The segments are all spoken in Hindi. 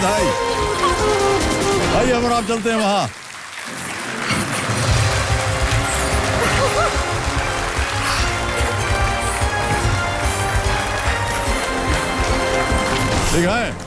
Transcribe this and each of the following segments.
बधाई। आइए अब आप चलते हैं वहां। ठीक है,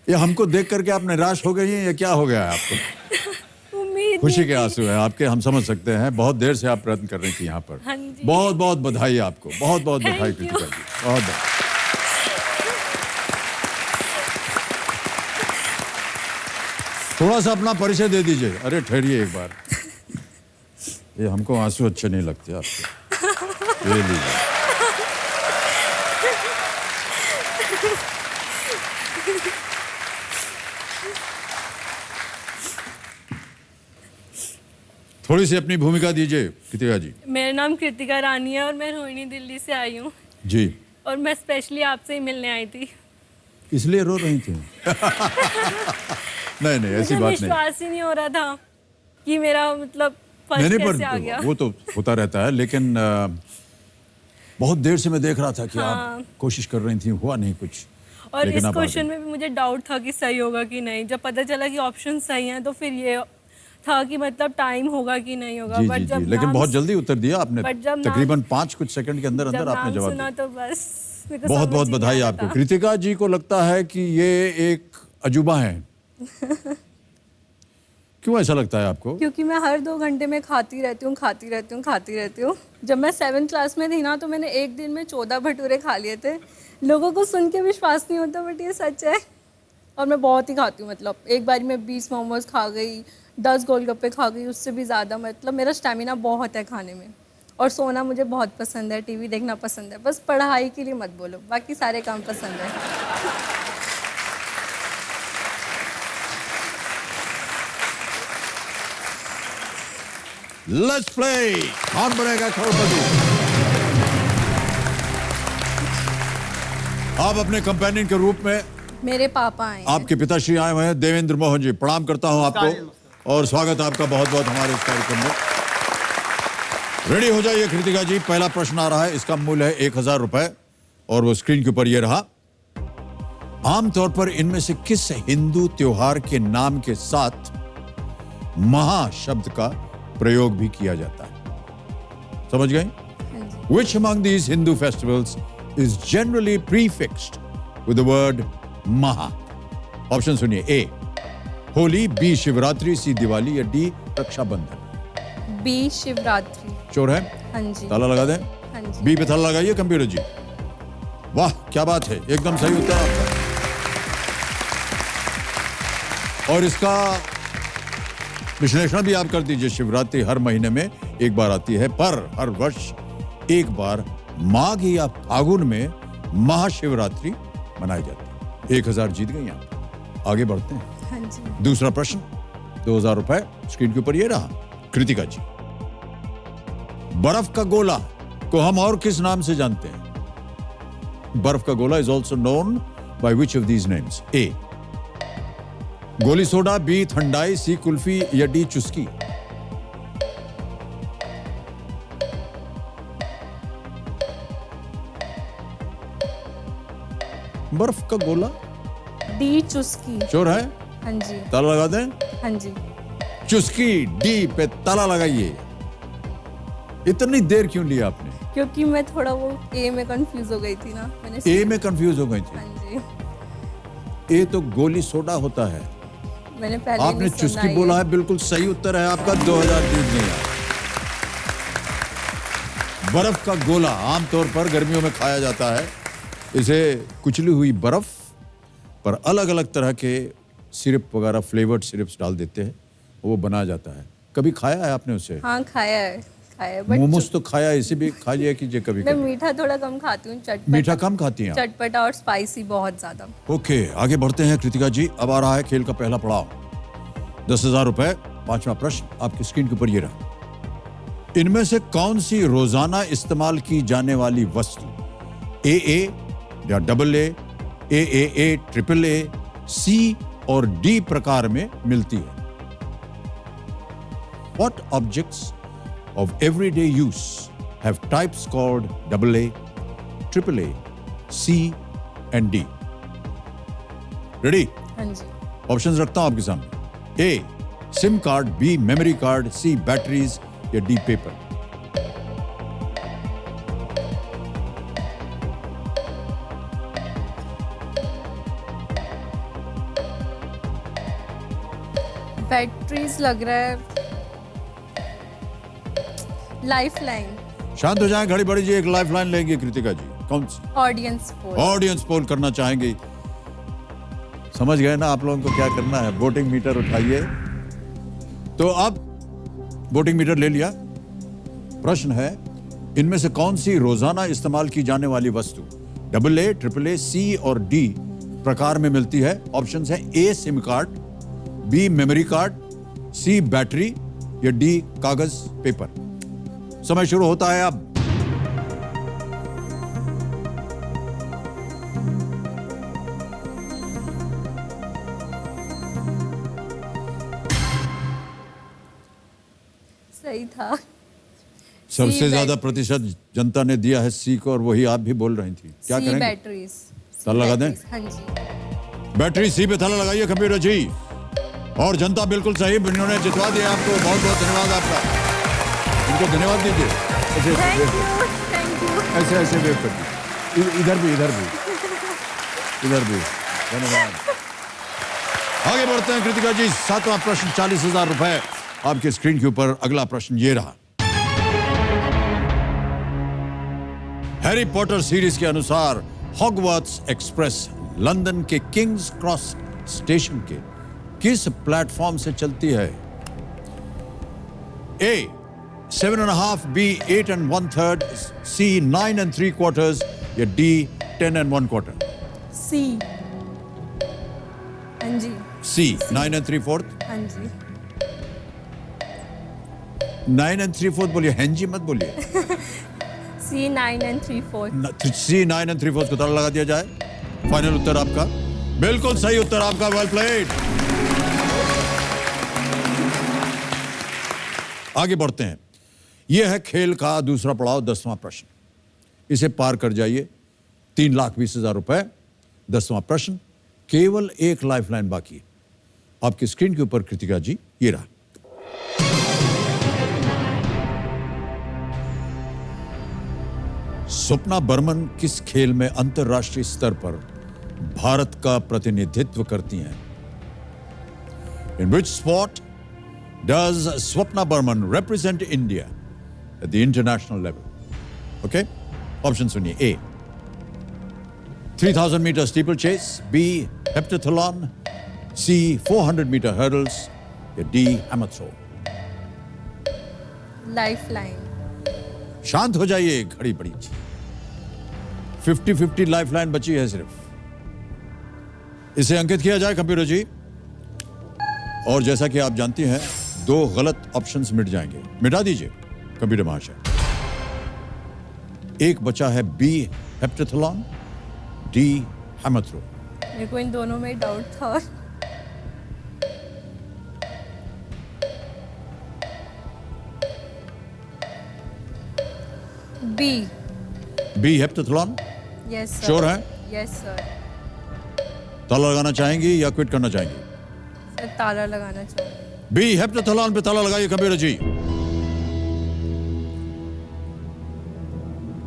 ये हमको देख करके आप निराश हो गई हैं या क्या हो गया है आपको? उम्मीद खुशी नहीं के थी। आंसू हैं आपके, हम समझ सकते हैं। बहुत देर से आप प्रयत्न कर रही थी यहाँ पर। हाँ जी। बहुत बहुत बधाई आपको, बहुत बहुत Thank बधाई you. कृतिका जी, बहुत बहुत। थोड़ा सा अपना परिचय दे दीजिए। अरे ठहरिए एक बार, ये हमको आंसू अच्छे नहीं लगते आपके, ये लीजिए। थोड़ी सी अपनी भूमिका दीजिए कृतिका जी। मेरा नाम कृतिका रानी है और मैं रोहिणी दिल्ली से आई हूँ जी, और मैं स्पेशली आपसे ही मिलने आई थी। इसलिए रो रही थी? नहीं नहीं, ऐसी मुझे बात नहीं। विश्वास ही नहीं हो रहा था कि मेरा मतलब नहीं फर्स्ट नहीं, कैसे आ गया। पर वो तो होता रहता है, लेकिन बहुत देर से मैं देख रहा था कि हाँ। आप कोशिश कर रही थी, हुआ नहीं कुछ। और लेकिन इस आप आ क्वेश्चन गई। में भी मुझे डाउट था कि सही होगा कि नहीं। जब पता चला कि ऑप्शन सही हैं तो फिर ये था कि मतलब टाइम होगा कि नहीं होगा। जी बट जी जी, जब लेकिन नाम बहुत जल्दी उत्तर दिया आपने। बट जब नाम- तकरीबन 5 कुछ सेकंड के अंदर जब अंदर आपने नाम जवाब सुना दिया। तो बस मेरे को बहुत समझ बहुत ही नहीं बधाई आ रहा आपको। था। कृतिका जी को लगता है कि ये एक अजूबा है। क्यों ऐसा लगता है आपको? क्योंकि मैं हर 2 घंटे में खाती रहती हूँ। जब मैं 7th क्लास में थी ना तो मैंने एक दिन में 14 भटूरे खा लिए थे। लोगों को सुन के विश्वास नहीं होता बट ये सच है। और मैं बहुत ही खाती हूँ, मतलब एक बारी में 20 मोमोज खा गई, 10 गोलगप्पे खा गई, उससे भी ज़्यादा। मतलब मेरा स्टैमिना बहुत है खाने में। और सोना मुझे बहुत पसंद है, टीवी देखना पसंद है। बस पढ़ाई के लिए मत बोलो, बाकी सारे काम पसंद है। लेट्स प्ले, कौन बनेगा करोड़पति। आप अपने कंपेनियन के रूप में मेरे पापा आए हैं। आपके पिताश्री आए हुए हैं, देवेंद्र मोहन जी। प्रणाम करता हूं आपको और स्वागत है आपका बहुत बहुत हमारे इस कार्यक्रम में। रेडी हो जाइए कृतिका जी, पहला प्रश्न आ रहा है। इसका मूल्य है 1000 रुपए और वो स्क्रीन के ऊपर ये रहा। आमतौर पर इनमें से किस हिंदू त्योहार के नाम के साथ महा शब्द का प्रयोग भी किया जाता है? समझ गए? Which among these Hindu festivals is generally prefixed with the word Maha? Option सुनिए। ए होली, बी शिवरात्रि, सी दिवाली या डी रक्षाबंधन। बी शिवरात्रि। चोर है? हाँ जी। ताला लगा दें। हाँ जी। बी पे ताला लगाइए कंप्यूटर जी। वाह क्या बात है, एकदम सही उत्तर आपका। और इसका विश्लेषण भी आप कर दीजिए। शिवरात्रि हर महीने में एक बार आती है, पर हर वर्ष एक बार माघ या फागुन में महाशिवरात्रि मनाई जाती है। 1000 जीत गई आप। आगे बढ़ते हैं। हाँ जी। दूसरा प्रश्न, 2000 रुपए स्क्रीन के ऊपर ये रहा। कृतिका जी, बर्फ का गोला को हम और किस नाम से जानते हैं? बर्फ का गोला is also known by which of these names? A goli soda, B thandai, C kulfi या डी चुस्की। बर्फ का गोला। डी चुस्की। चोर है? हाँ जी। ताला लगा दें। हाँ जी। चुस्की, डी पे ताला लगाइए। इतनी देर क्यों लिया आपने? क्योंकि मैं थोड़ा वो ए में कंफ्यूज हो गई थी ना, मैंने ए में कंफ्यूज हो गई थी। हाँ जी। ए तो गोली सोडा होता है। मैंने पहले आपने नहीं सुना चुस्की ये। बोला है, बिल्कुल सही उत्तर है आपका। 2000 जीत गए आप। बर्फ का गोला आमतौर पर गर्मियों में खाया जाता है। इसे कुचली हुई बर्फ पर अलग अलग तरह के सिरप वगैरह, फ्लेवर्ड सिरप्स डाल देते हैं, वो बनाया जाता है। कभी खाया है आपने उसे? हाँ खाया है बट मोमोज तो खाया, इसे भी खा लिया कीजिए कभी मैं कभी। मीठा थोड़ा कम खाती हूँ, मीठा कम खाती हैं आप? चटपटा और स्पाइसी बहुत ज्यादा। ओके, आगे बढ़ते हैं कृतिका जी। अब आ रहा है खेल का पहला पड़ाव। 10,000 रुपए। पांचवा प्रश्न आपकी स्क्रीन के ऊपर ये रहा। इनमें से कौन सी रोजाना इस्तेमाल की जाने वाली वस्तु ए या डबल ए, ट्रिपल ए, सी और डी प्रकार में मिलती है? What objects of everyday use have types called double A, triple A, C and D? Ready? हाँ जी। ऑप्शंस रखता हूं आपके सामने। A SIM card, B memory card, C batteries या डी पेपर। बैटरीज लग रहा है। Life line. शांत हो जाएं, घड़ी बढ़ी जी। एक लाइफ लाइन लेंगे कृतिका जी। कौन सी? Audience poll. ऑडियंस पोल करना चाहेंगे। समझ गए ना आप लोगों को क्या करना है? वोटिंग मीटर उठाइए। तो अब वोटिंग मीटर ले लिया। प्रश्न है, इनमें से कौन सी रोजाना इस्तेमाल की जाने वाली वस्तु डबल ए, ट्रिपल ए, सी और डी प्रकार में मिलती है? ऑप्शंस हैं A SIM card, B memory card, C battery या डी कागज पेपर। समय शुरू होता है अब। सही था। सबसे ज्यादा प्रतिशत जनता ने दिया है सी को, और वही आप भी बोल रही थी। क्या करेंगे? बैटरीज। ताला लगा दें? हाँ जी। बैटरी सी पे ताला लगाइए कंप्यूटर जी। और जनता बिल्कुल सही, इन्होंने जितवा दिया आपको। बहुत बहुत धन्यवाद आपका। इनको धन्यवाद दीजिए। Thank you. ऐसे ऐसे वेव कर दीजिए। इधर भी इधर भी धन्यवाद। आगे बढ़ते हैं कृतिका जी। 7वां प्रश्न, 40,000 रुपए आपके स्क्रीन के ऊपर। अगला प्रश्न ये रहा। हैरी पॉटर सीरीज के अनुसार हॉगवर्ट्स एक्सप्रेस लंदन के किंग्स क्रॉस स्टेशन के किस प्लेटफॉर्म से चलती है? ए 7.5, बी 8 1/3, सी 9 3/4 या डी 10 1/4? सी। हाँ जी। सी 9 3/4। हाँ जी। 9 3/4 बोलिए, हैंजी मत बोलिए। सी 9 3/4। सी 9 3/4 को ताला लगा दिया जाए। फाइनल उत्तर आपका? बिल्कुल सही उत्तर आपका। Well played. आगे बढ़ते हैं। यह है खेल का दूसरा पड़ाव, 10वां प्रश्न। इसे पार कर जाइए। 3,20,000 रुपए। 10वां प्रश्न, केवल एक लाइफलाइन बाकी है। आपकी स्क्रीन के ऊपर कृतिका जी ये रहा। स्वप्ना बर्मन किस खेल में अंतरराष्ट्रीय स्तर पर भारत का प्रतिनिधित्व करती हैं? In which sport does Swapna Burman represent India at the international level? Okay? Option सुनिए। A 3,000 meter steeplechase, B heptathlon, C 400 meter hurdles या D hammer throw? Life line. शांत हो जाइए, घड़ी पड़ी। 50-50 लाइफलाइन बची है सिर्फ। इसे अंकित किया जाए कंप्यूटर जी। और जैसा कि आप जानती हैं, 2 गलत ऑप्शंस मिट जाएंगे। मिटा दीजिए कंप्यूटर महाशय। एक बचा है B heptathlon, D hammer throw. मेरे को इन दोनों में डाउट था। B heptathlon. Yes sir. Sure है? Yes sir. ताला लगाना चाहेंगी या क्विट करना चाहेंगी? सर ताला लगाना चाहूँगी। बी हेप्टाथलॉन पे ताला लगाइए कंप्यूटर जी।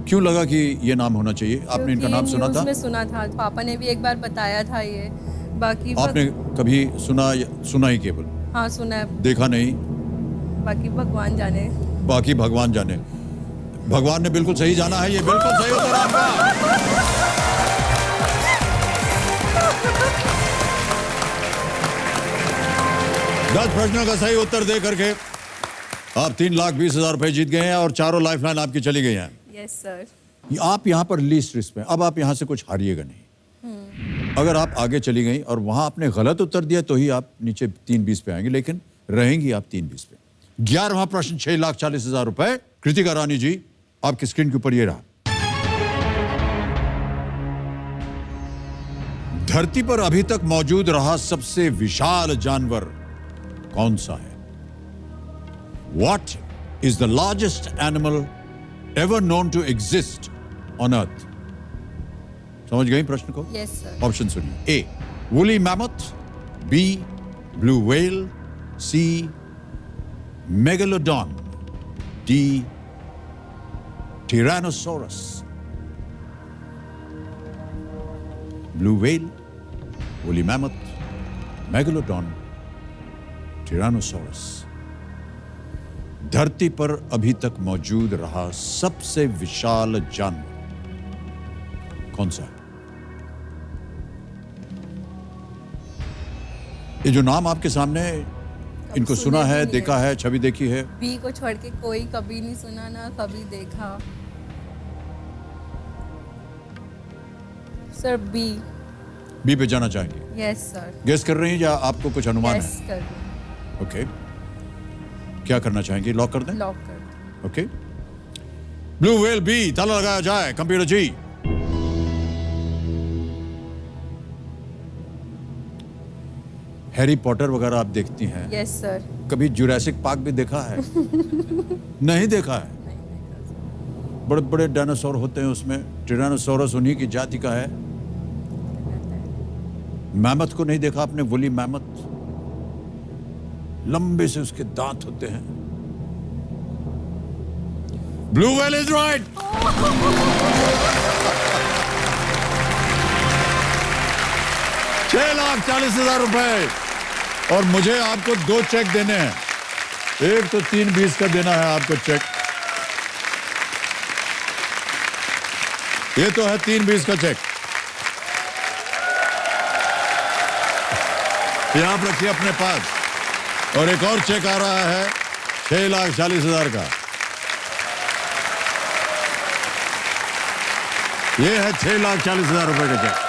क्यों लगा कि ये नाम होना चाहिए? आपने इनका नाम सुना था? न्यूज़ में सुना था, पापा ने भी एक बार बताया था ये। बाकी आपने कभी सुना ही केवल? हाँ सुना है। देखा नहीं? बाकी भगवान जाने। बाकी भगवान जाने। भगवान ने बिल्कुल सही जाना है। ये बिल्कुल सही उत्तर आपका। दस प्रश्नों का सही उत्तर दे करके आप 3,20,000 रुपए जीत गए हैं और चारों लाइफलाइन आपकी चली गई हैं। Yes sir. आप यहां पर लीस्ट रिस्क में। अब आप यहां से कुछ हारिएगा नहीं। अगर आप आगे चली गई और वहां आपने गलत उत्तर दिया तो ही आप नीचे 3,20 पे आएंगे, लेकिन रहेंगी आप 3,20 पे। 11वां प्रश्न, 6,40,000 रुपए। कृतिका रानी जी, आपकी स्क्रीन के ऊपर ये रहा। धरती पर अभी तक मौजूद रहा सबसे विशाल जानवर कौन सा है? What is the largest animal ever known to exist on Earth? समझ गई प्रश्न को? Yes sir. ऑप्शन सुनिए। A woolly mammoth, B blue whale, C megalodon, D tyrannosaurus. Blue whale, woolly mammoth, megalodon, tyrannosaurus. धरती पर अभी तक मौजूद रहा सबसे विशाल जानवर कौन सा है? ये जो नाम आपके सामने, इनको सुना है, देखा है, छवि देखी है? बी को छोड़ के कोई कभी नहीं सुना ना कभी देखा। Sir B. बी पे जाना चाहेंगे? Yes sir. गेस कर रही हैं या आपको कुछ अनुमान यस है? कर दो। ओके, क्या करना चाहेंगे? लॉक कर दें? लॉक कर दो। ओके, ब्लू व्हेल बी, ताला लगाया जाए। कंप्यूटर जी, हैरी पॉटर वगैरह आप देखती हैं? Yes sir. कभी जुरासिक पार्क भी देखा है? नहीं देखा है? बड़े बड़े डायनासोर होते हैं उसमें। टिरानोसोरस उन्हीं की जाति का है। मैमथ को नहीं देखा आपने? वुली मैमथ, लंबे से उसके दांत होते हैं। Blue whale is right. ₹6,40,000। और मुझे आपको 2 चेक देने हैं। एक तो 320 का देना है आपको चेक। ये तो है 320 का चेक। ये आप रखिए अपने पास। और एक और चेक आ रहा है 6,40,000 का। ये है 6,40,000 रुपए का चेक।